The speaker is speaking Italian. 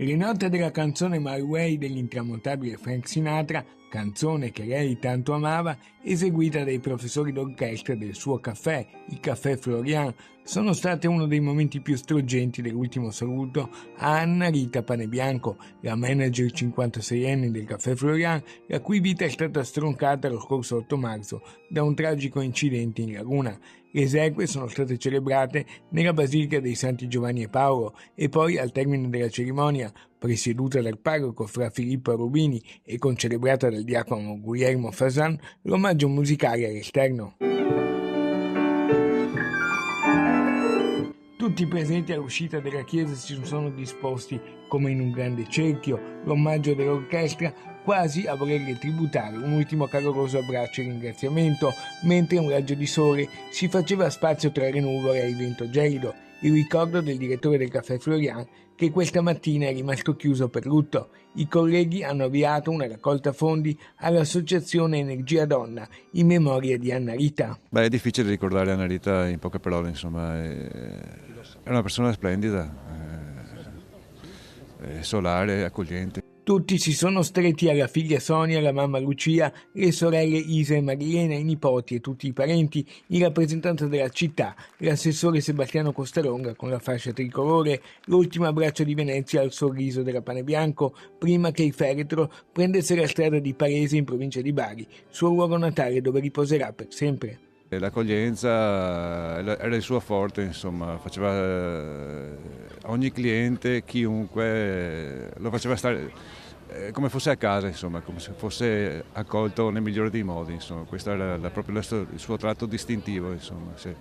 Le note della canzone My Way dell'intramontabile Frank Sinatra, canzone che lei tanto amava, eseguita dai professori d'orchestra del suo caffè, il Caffè Florian, sono state uno dei momenti più struggenti dell'ultimo saluto a Anna Rita Panebianco, la manager 56enne del Caffè Florian, la cui vita è stata stroncata lo scorso 8 marzo da un tragico incidente in laguna. Le esequie sono state celebrate nella Basilica dei Santi Giovanni e Paolo e poi, al termine della cerimonia, presieduta dal parroco fra Filippo Rubini e concelebrata dal diacono Guglielmo Fasan, l'omaggio musicale all'esterno. Tutti i presenti all'uscita della chiesa si sono disposti come in un grande cerchio, l'omaggio dell'orchestra quasi a volerle tributare un ultimo caloroso abbraccio e ringraziamento, mentre un raggio di sole si faceva spazio tra le nuvole e il vento gelido, il ricordo del direttore del Caffè Florian che questa mattina è rimasto chiuso per lutto. I colleghi hanno avviato una raccolta fondi all'associazione Energia Donna in memoria di Anna Rita. È difficile ricordare Anna Rita in poche parole, insomma, è una persona splendida, è solare, accogliente. Tutti si sono stretti alla figlia Sonia, alla mamma Lucia, le sorelle Isa e Marilena, i nipoti e tutti i parenti, in rappresentanza della città, l'assessore Sebastiano Costalonga con la fascia tricolore, l'ultimo abbraccio di Venezia al sorriso della Panebianco, prima che il feretro prendesse la strada di Palese in provincia di Bari, suo luogo natale dove riposerà per sempre. L'accoglienza era il suo forte, insomma, faceva ogni cliente, chiunque, lo faceva stare come fosse a casa, insomma, come se fosse accolto nel migliore dei modi, insomma. Questo era proprio il suo tratto distintivo, insomma, sì.